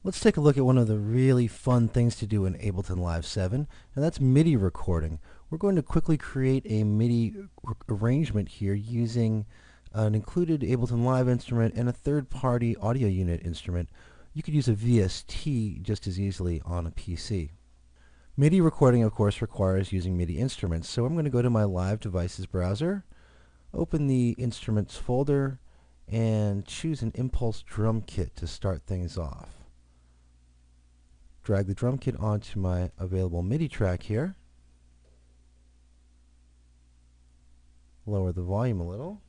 Let's take a look at one of the really fun things to do in Ableton Live 7, and that's MIDI recording. We're going to quickly create a MIDI arrangement here using an included Ableton Live instrument and a third-party audio unit instrument. You could use a VST just as easily on a PC. MIDI recording, of course, requires using MIDI instruments, so I'm going to go to my Live Devices browser, open the Instruments folder, and choose an Impulse drum kit to start things off. Drag the drum kit onto my available MIDI track here. Lower the volume a little.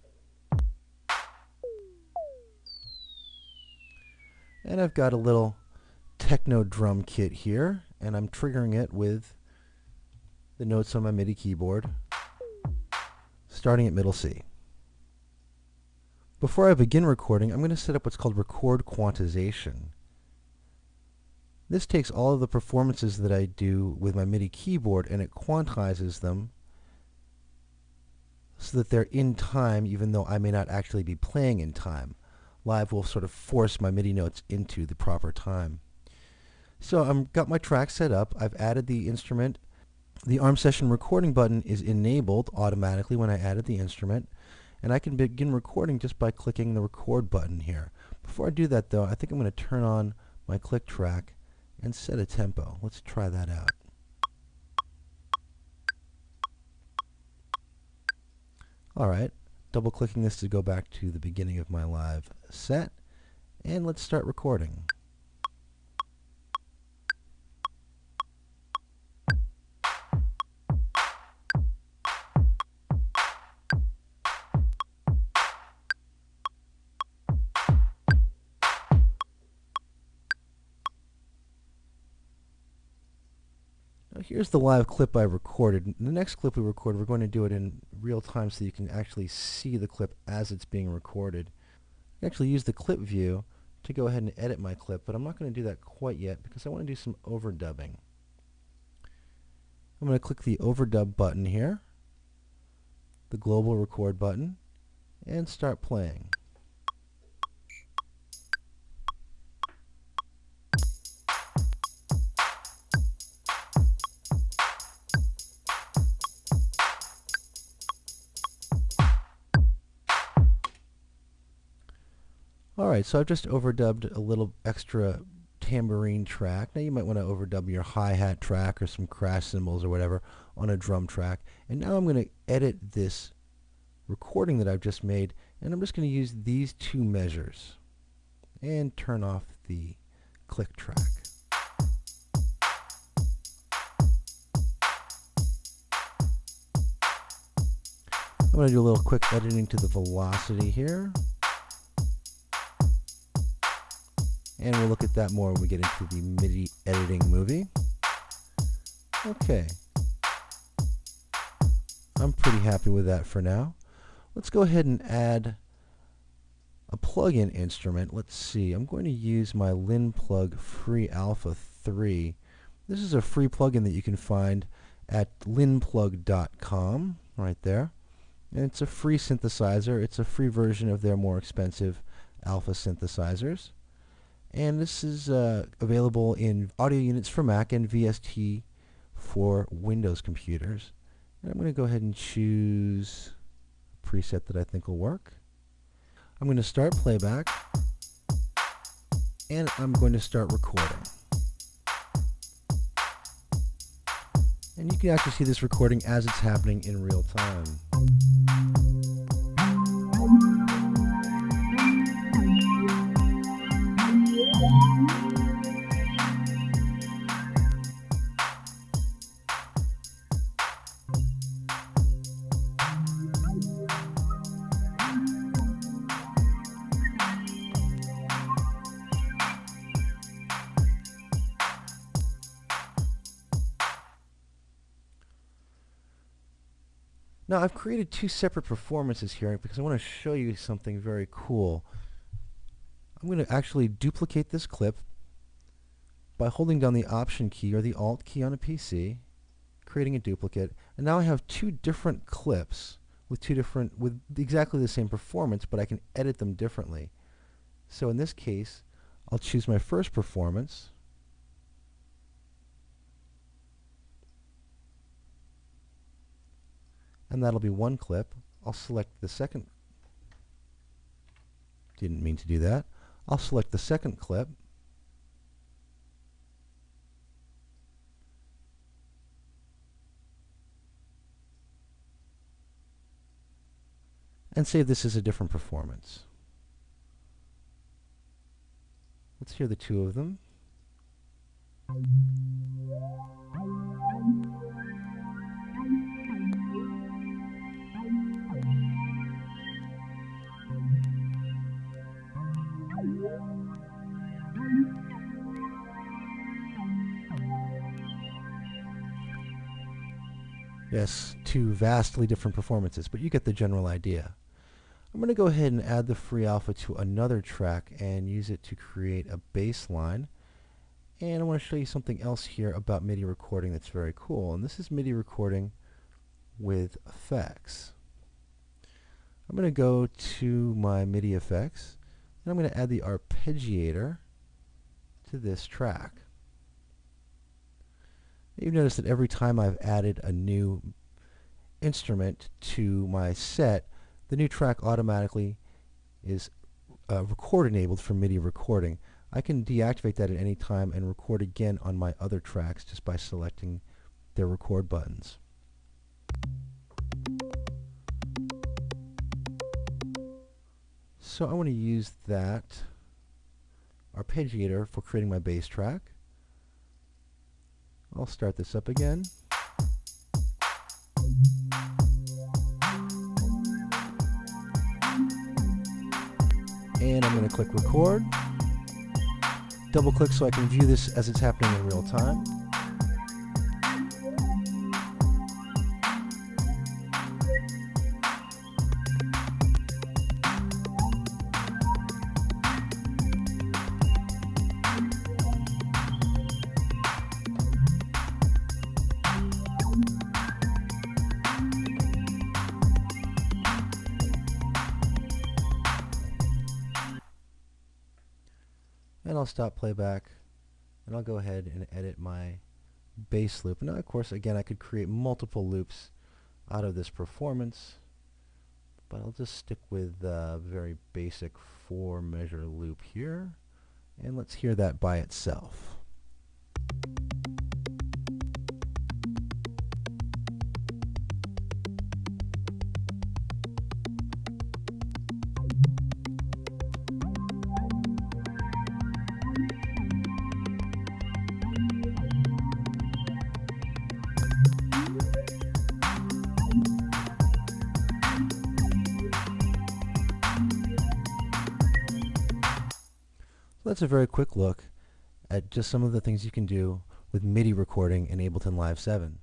And I've got a little techno drum kit here, and I'm triggering it with the notes on my MIDI keyboard, starting at middle C. Before I begin recording, I'm going to set up what's called record quantization. This takes all of the performances that I do with my MIDI keyboard and it quantizes them so that they're in time even though I may not actually be playing in time. Live will sort of force my MIDI notes into the proper time. So I've got my track set up. I've added the instrument. The arm session recording button is enabled automatically when I added the instrument, and I can begin recording just by clicking the record button here. Before I do that though, I think I'm going to turn on my click track and set a tempo. Let's try that out. Alright, double clicking this to go back to the beginning of my live set, and let's start recording. Here's the live clip I recorded. The next clip we record, we're going to do it in real time so you can actually see the clip as it's being recorded. I actually use the clip view to go ahead and edit my clip, but I'm not going to do that quite yet because I want to do some overdubbing. I'm going to click the overdub button here, the global record button, and start playing. Alright, so I've just overdubbed a little extra tambourine track. Now you might want to overdub your hi-hat track or some crash cymbals or whatever on a drum track. And now I'm going to edit this recording that I've just made, and I'm just going to use these two measures and turn off the click track. I'm going to do a little quick editing to the velocity here. And we'll look at that more when we get into the MIDI editing movie. Okay. I'm pretty happy with that for now. Let's go ahead and add a plug-in instrument. Let's see. I'm going to use my Linplug Free Alpha 3. This is a free plugin that you can find at linplug.com right there. And it's a free synthesizer. It's a free version of their more expensive alpha synthesizers. And this is available in audio units for Mac and VST for Windows computers. And I'm going to go ahead and choose a preset that I think will work. I'm going to start playback, and I'm going to start recording. And you can actually see this recording as it's happening in real time. Now I've created two separate performances here because I want to show you something very cool. I'm going to actually duplicate this clip by holding down the Option key or the Alt key on a PC, creating a duplicate, and now I have two different clips with exactly the same performance, but I can edit them differently. So in this case, I'll choose my first performance. And that'll be one clip. I'll select the second. Didn't mean to do that. I'll select the second clip. And save this as a different performance. Let's hear the two of them. Yes, two vastly different performances, but you get the general idea. I'm going to go ahead and add the free alpha to another track and use it to create a bass line. And I want to show you something else here about MIDI recording that's very cool. And this is MIDI recording with effects. I'm going to go to my MIDI effects, and I'm going to add the arpeggiator to this track. You've noticed that every time I've added a new instrument to my set, the new track automatically is record enabled for MIDI recording. I can deactivate that at any time and record again on my other tracks just by selecting their record buttons. So I want to use that arpeggiator for creating my bass track. I'll start this up again. And I'm going to click record. Double click so I can view this as it's happening in real time. And I'll stop playback, and I'll go ahead and edit my bass loop. Now, of course, again, I could create multiple loops out of this performance, but I'll just stick with a very basic 4-measure loop here, and let's hear that by itself. So that's a very quick look at just some of the things you can do with MIDI recording in Ableton Live 7.